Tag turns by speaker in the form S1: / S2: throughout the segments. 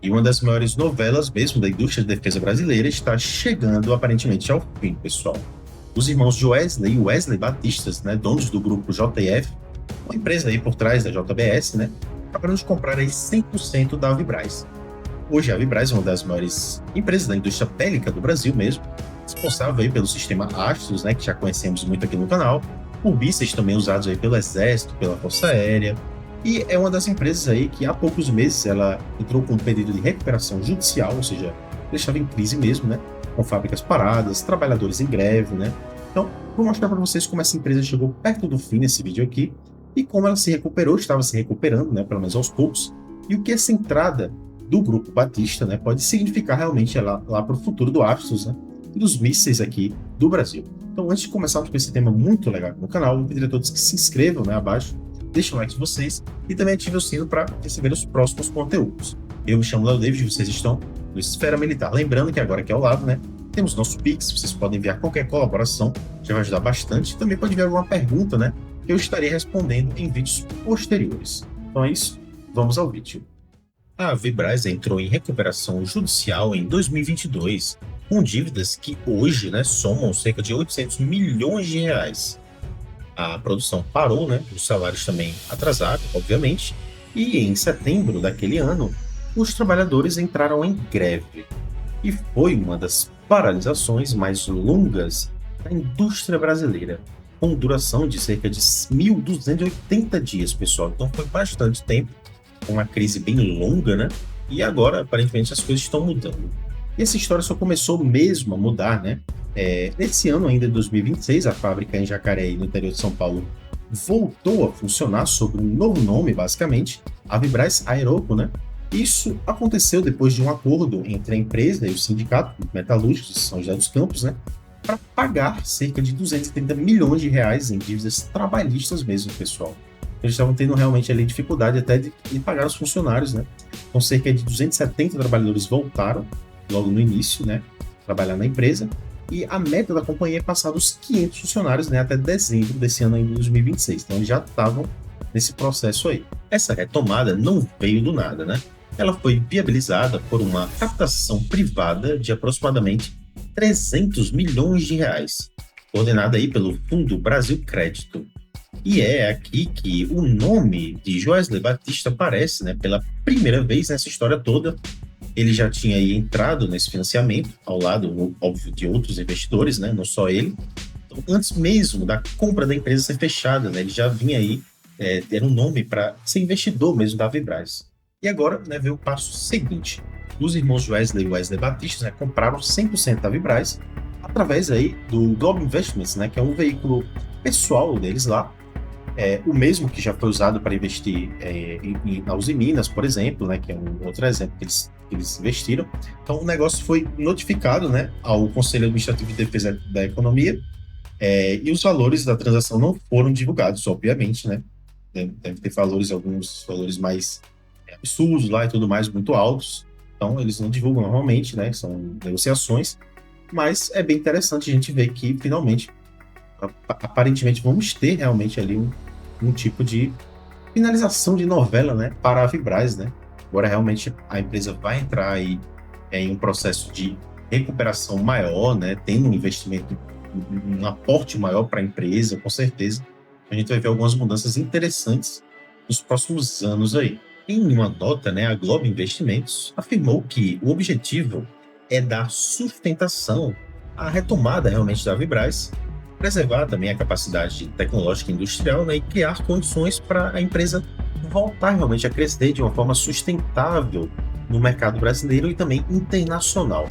S1: E uma das maiores novelas mesmo da indústria de defesa brasileira está chegando aparentemente ao fim, pessoal. Os irmãos Joesley e Wesley Batistas, né, donos do grupo JF, uma empresa aí por trás da JBS, né, acabaram de comprar aí 100% da Vibraz. Hoje a Vibraz é uma das maiores empresas da indústria bélica do Brasil mesmo, responsável aí pelo sistema Astros, né, que já conhecemos muito aqui no canal, por mísseis também usados aí pelo Exército, pela Força Aérea, e é uma das empresas aí que há poucos meses ela entrou com um pedido de recuperação judicial, ou seja, deixava em crise mesmo, né, com fábricas paradas, trabalhadores em greve, né. Então, vou mostrar para vocês como essa empresa chegou perto do fim nesse vídeo aqui e como ela se recuperou, estava se recuperando, né, pelo menos aos poucos, e o que essa entrada do grupo Batista, né, pode significar realmente lá para o futuro do Astros, né, e dos mísseis aqui do Brasil. Então, antes de começarmos com esse tema muito legal no canal, eu pediria a todos que se inscrevam, né, abaixo, deixem o like de vocês e também ativem o sino para receber os próximos conteúdos. Eu me chamo Léo David, vocês estão no Esfera Militar. Lembrando que agora aqui ao lado, né, temos nosso Pix, vocês podem enviar qualquer colaboração, já vai ajudar bastante. Também pode enviar alguma pergunta, né, que eu estarei respondendo em vídeos posteriores. Então é isso, vamos ao vídeo. A Vibraz entrou em recuperação judicial em 2022, com dívidas que hoje, né, somam cerca de 800 milhões de reais. A produção parou, né, os salários também atrasaram, obviamente, e em setembro daquele ano, os trabalhadores entraram em greve. E foi uma das paralisações mais longas da indústria brasileira, com duração de cerca de 1.280 dias, pessoal. Então foi bastante tempo, uma crise bem longa, né? E agora, aparentemente, as coisas estão mudando. E essa história só começou mesmo a mudar, né? Nesse ano ainda, de 2026, a fábrica em Jacareí, no interior de São Paulo, voltou a funcionar sob um novo nome, basicamente, a Vibraz Aeroco, né? Isso aconteceu depois de um acordo entre a empresa e o sindicato metalúrgicos de São José dos Campos, né? Para pagar cerca de 230 milhões de reais em dívidas trabalhistas mesmo, pessoal. Eles estavam tendo realmente ali dificuldade até de pagar os funcionários, né? Então, cerca de 270 trabalhadores voltaram logo no início, né? Trabalhar na empresa. E a meta da companhia é passar dos 500 funcionários, né? Até dezembro desse ano, em 2026. Então, eles já estavam nesse processo aí. Essa retomada não veio do nada, né? Ela foi viabilizada por uma captação privada de aproximadamente 300 milhões de reais, coordenada aí pelo Fundo Brasil Crédito. E é aqui que o nome de Joesley Batista aparece, né, pela primeira vez nessa história toda. Ele já tinha aí entrado nesse financiamento, ao lado, óbvio, de outros investidores, né, não só ele. Então, antes mesmo da compra da empresa ser fechada, né, ele já vinha aí, ter um nome para ser investidor mesmo da Vibraz. E agora, né, veio o passo seguinte. Os irmãos Joesley e Wesley Batista, né, compraram 100% da Vibraz através aí do Globo Investments, né, que é um veículo pessoal deles lá, o mesmo que já foi usado para investir na Uzi Minas, por exemplo, né, que é um outro exemplo que eles investiram. Então, o negócio foi notificado, né, ao Conselho Administrativo de Defesa da Economia, e os valores da transação não foram divulgados, obviamente, né? Deve ter valores, alguns valores mais absurdos lá e tudo mais, muito altos. Então, eles não divulgam normalmente, né? São negociações, mas é bem interessante a gente ver que, finalmente, aparentemente, vamos ter realmente ali um tipo de finalização de novela, né, para a Vibraz, né? Agora, realmente, a empresa vai entrar aí em um processo de recuperação maior, né, tendo um investimento, um aporte maior para a empresa, com certeza. A gente vai ver algumas mudanças interessantes nos próximos anos aí. Em uma nota, né, a Globo Investimentos afirmou que o objetivo é dar sustentação à retomada realmente da Vibraz, preservar também a capacidade tecnológica e industrial, né, e criar condições para a empresa voltar realmente a crescer de uma forma sustentável no mercado brasileiro e também internacional.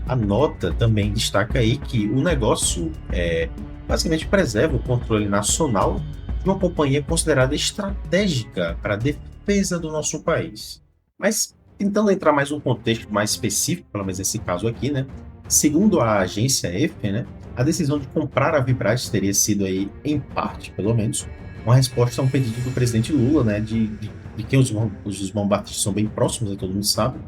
S1: A nota também destaca aí que o negócio basicamente preserva o controle nacional de uma companhia considerada estratégica para a defesa do nosso país. Mas, tentando entrar mais um contexto mais específico, pelo menos nesse caso aqui, né? Segundo a agência EFE, né, a decisão de comprar a Vibraz teria sido aí, em parte, pelo menos, uma resposta a um pedido do presidente Lula, né, de quem os irmãos Batista são bem próximos, né, todo mundo sabe.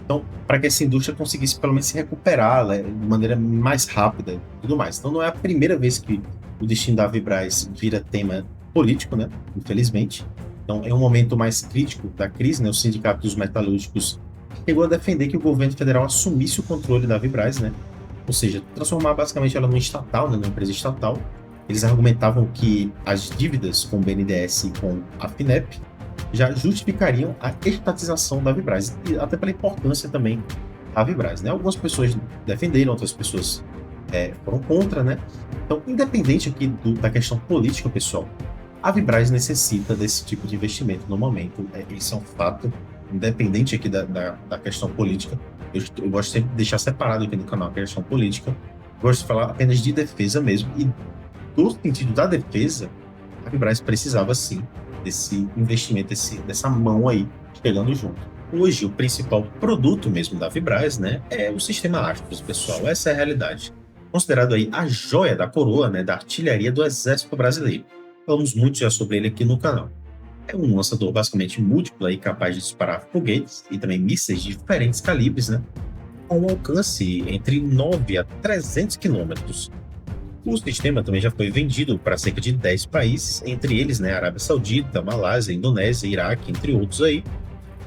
S1: Então, para que essa indústria conseguisse pelo menos se recuperar, né, de maneira mais rápida e tudo mais. Então, não é a primeira vez que o destino da Vibraz vira tema político, né, infelizmente. Então, é um momento mais crítico da crise, né? O Sindicato dos Metalúrgicos chegou a defender que o governo federal assumisse o controle da Vibraz, né? Ou seja, transformar basicamente ela numa estatal, né? Numa empresa estatal. Eles argumentavam que as dívidas com o BNDES e com a FINEP já justificariam a estatização da Vibraz, e até pela importância também da Vibraz, né? Algumas pessoas defenderam, outras pessoas foram contra, né? Então, independente aqui da questão política, pessoal, a Vibraz necessita desse tipo de investimento no momento. Isso é um fato, independente aqui da questão política. Eu gosto sempre de deixar separado aqui no canal a questão política. Eu gosto de falar apenas de defesa mesmo. E no sentido da defesa, a Vibraz precisava sim desse investimento, dessa mão aí chegando junto. Hoje, o principal produto mesmo da Vibraz, né, é o sistema Astros, pessoal. Essa é a realidade. Considerado aí a joia da coroa, né, da artilharia do Exército Brasileiro. Falamos muito já sobre ele aqui no canal. É um lançador basicamente múltiplo aí, capaz de disparar foguetes e também mísseis de diferentes calibres, né, com um alcance entre 9 a 300 quilômetros. O sistema também já foi vendido para cerca de 10 países, entre eles, né, Arábia Saudita, Malásia, Indonésia, Iraque, entre outros aí.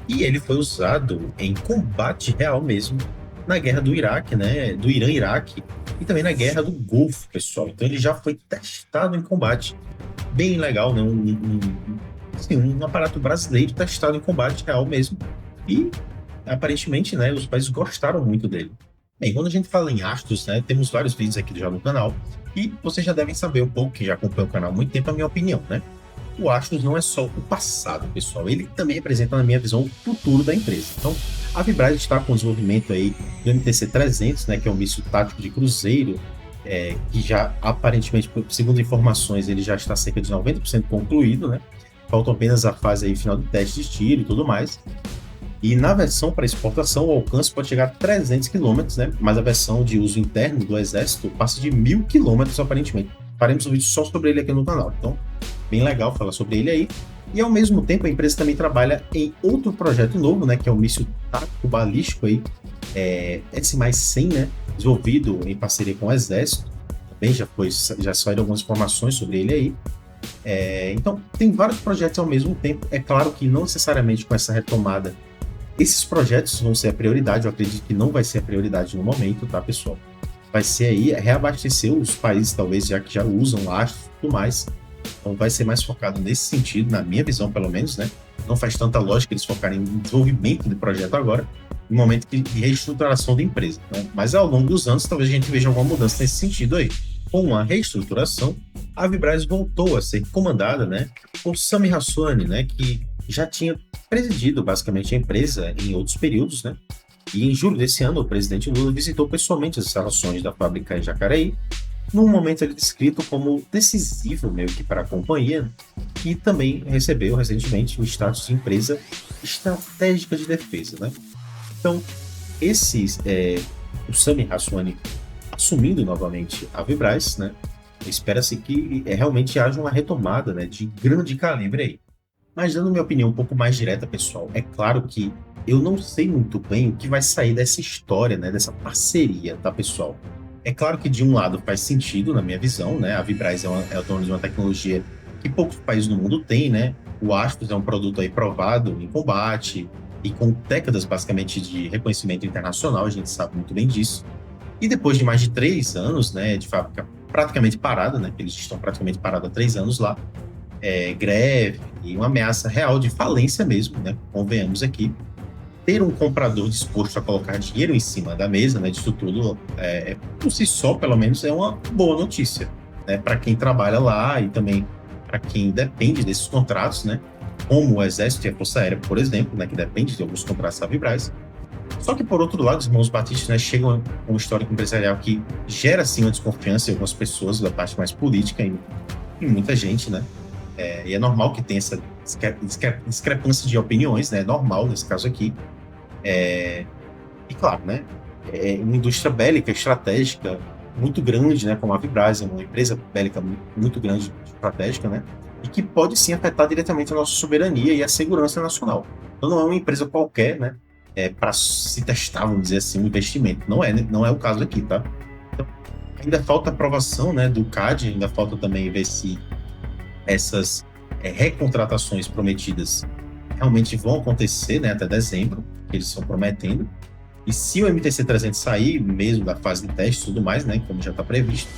S1: E ele foi usado em combate real mesmo na guerra do Iraque, né, do Irã-Iraque, e também na guerra do Golfo, pessoal. Então ele já foi testado em combate. Bem legal, né? Assim, um aparato brasileiro testado em combate real mesmo. E aparentemente, né, os países gostaram muito dele. Bem, quando a gente fala em Astros, né, temos vários vídeos aqui já no canal. E vocês já devem saber um pouco, que já acompanha o canal há muito tempo, a minha opinião, né? O Astros não é só o passado, pessoal. Ele também representa, na minha visão, o futuro da empresa. Então, a Vibraz está com o desenvolvimento aí do MTC-300, né, que é um míssil tático de cruzeiro, que já, aparentemente, segundo informações, ele já está cerca de 90% concluído, né? Faltam apenas a fase aí final de teste de tiro e tudo mais. E na versão para exportação, o alcance pode chegar a 300 km, né? Mas a versão de uso interno do Exército passa de 1.000 km, aparentemente. Faremos um vídeo só sobre ele aqui no canal. Então, bem legal falar sobre ele aí. E, ao mesmo tempo, a empresa também trabalha em outro projeto novo, né? Que é o míssil tático balístico aí, S+100, né? Desenvolvido em parceria com o Exército. Também já saíram algumas informações sobre ele aí. Então, tem vários projetos ao mesmo tempo. É claro que não necessariamente com essa retomada esses projetos vão ser a prioridade. Eu acredito que não vai ser a prioridade no momento, tá, pessoal? Vai ser aí reabastecer os países, talvez, já que já usam Astros e tudo mais. Então vai ser mais focado nesse sentido, na minha visão, pelo menos, né? Não faz tanta lógica eles focarem em desenvolvimento de projeto agora, no momento de reestruturação da empresa, né? Mas ao longo dos anos, talvez a gente veja alguma mudança nesse sentido aí. Com a reestruturação, a Vibraz voltou a ser comandada, né, por Sami Rassouani, né, que já tinha presidido basicamente a empresa em outros períodos, né? E em julho desse ano, o presidente Lula visitou pessoalmente as instalações da fábrica em Jacareí, num momento ele descrito como decisivo meio que para a companhia, que também recebeu recentemente o status de empresa estratégica de defesa, né? Então, o Sami Rassouani assumindo novamente a Vibraz, né? Espera-se que realmente haja uma retomada, né, de grande calibre aí. Mas dando minha opinião um pouco mais direta, pessoal, é claro que eu não sei muito bem o que vai sair dessa história, né, dessa parceria, tá, pessoal? É claro que de um lado faz sentido, na minha visão, né? A Vibraz é dona de uma tecnologia que poucos países no mundo têm, né? O Astros é um produto aí provado em combate e com décadas basicamente de reconhecimento internacional, a gente sabe muito bem disso. E depois de mais de 3 anos, né, de fábrica praticamente parada, né? Eles estão praticamente parados há 3 anos lá, greve e uma ameaça real de falência mesmo, né? Convenhamos aqui. Ter um comprador disposto a colocar dinheiro em cima da mesa, né, disso tudo, por si só, pelo menos, é uma boa notícia, né, para quem trabalha lá e também para quem depende desses contratos, né, como o Exército e a Força Aérea, por exemplo, né, que depende de alguns contratos da Vibraz. Só que, por outro lado, os irmãos Batistas, né, chegam com um histórico empresarial que gera, sim, uma desconfiança em algumas pessoas da parte mais política e muita gente, né, e é normal que tenha essa discrepância de opiniões, né, é normal nesse caso aqui. E claro, né, é uma indústria bélica estratégica muito grande, né, como a Vibraz, é uma empresa bélica muito grande, estratégica, né, e que pode sim afetar diretamente a nossa soberania e a segurança nacional. Então não é uma empresa qualquer, né, para se testar, vamos dizer assim, um investimento. Não é o caso aqui, tá? Então, ainda falta aprovação, né, do CAD, ainda falta também ver se essas recontratações prometidas realmente vão acontecer, né, até dezembro, que eles estão prometendo. E se o MTC-300 sair mesmo da fase de teste e tudo mais, né, como já está previsto,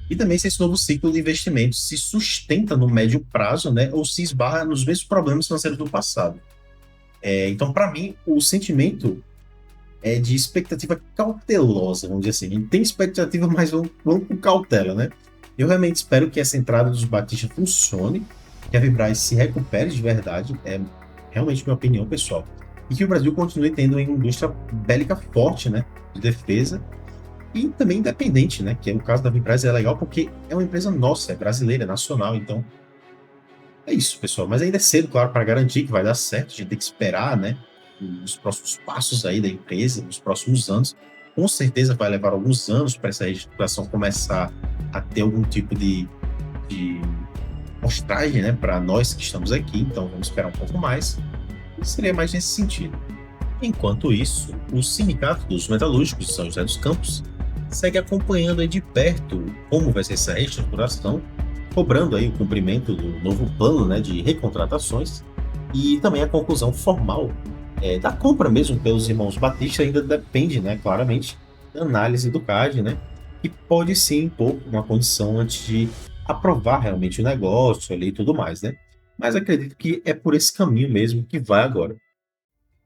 S1: e também se esse novo ciclo de investimentos se sustenta no médio prazo, né, ou se esbarra nos mesmos problemas financeiros do passado. Então, para mim, o sentimento é de expectativa cautelosa, vamos dizer assim. A gente tem expectativa, mas vamos com cautela, né? Eu realmente espero que essa entrada dos Batista funcione, que a Vibraz se recupere de verdade, é realmente minha opinião pessoal. E que o Brasil continue tendo uma indústria bélica forte, né, de defesa, e também independente, né, que no caso da Vibraz é legal porque é uma empresa nossa, é brasileira, é nacional, então é isso, pessoal. Mas ainda é cedo, claro, para garantir que vai dar certo, a gente tem que esperar, né, os próximos passos aí da empresa, nos próximos anos. Com certeza vai levar alguns anos para essa reestruturação começar a ter algum tipo de mostragem, né, para nós que estamos aqui, então vamos esperar um pouco mais. E seria mais nesse sentido. Enquanto isso, o Sindicato dos Metalúrgicos de São José dos Campos segue acompanhando aí de perto como vai ser essa reestruturação, cobrando aí o cumprimento do novo plano, né, de recontratações e também a conclusão formal da compra mesmo pelos irmãos Batista ainda depende, né, claramente, da análise do CAD, né, que pode sim impor uma condição antes de aprovar realmente o negócio ali e tudo mais, né. Mas acredito que é por esse caminho mesmo que vai agora.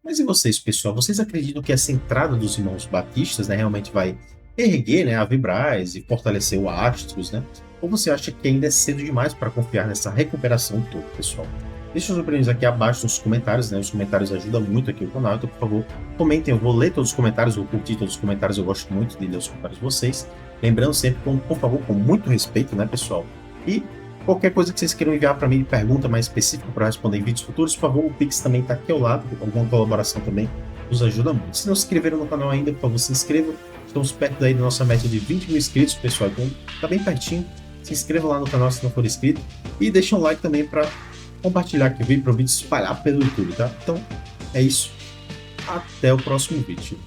S1: Mas e vocês, pessoal? Vocês acreditam que essa entrada dos irmãos Batistas, né, realmente vai erguer, né, a Vibraz e fortalecer o Astros, né? Ou você acha que ainda é cedo demais para confiar nessa recuperação toda, pessoal? Deixe suas opiniões aqui abaixo nos comentários, né? Os comentários ajudam muito aqui o canal, então, por favor, comentem. Eu vou ler todos os comentários, vou curtir todos os comentários, eu gosto muito de ler os comentários de vocês. Lembrando sempre, por favor, com muito respeito, né, pessoal? E qualquer coisa que vocês queiram enviar para mim de pergunta mais específica para responder em vídeos futuros, por favor, o Pix também está aqui ao lado, alguma colaboração também nos ajuda muito. Se não se inscreveram no canal ainda, por favor, se inscrevam. Estamos perto aí da nossa meta de 20 mil inscritos, pessoal, então tá bem pertinho. Se inscreva lá no canal se não for inscrito e deixa um like também para compartilhar aqui o vídeo para o vídeo espalhar pelo YouTube, tá? Então é isso. Até o próximo vídeo.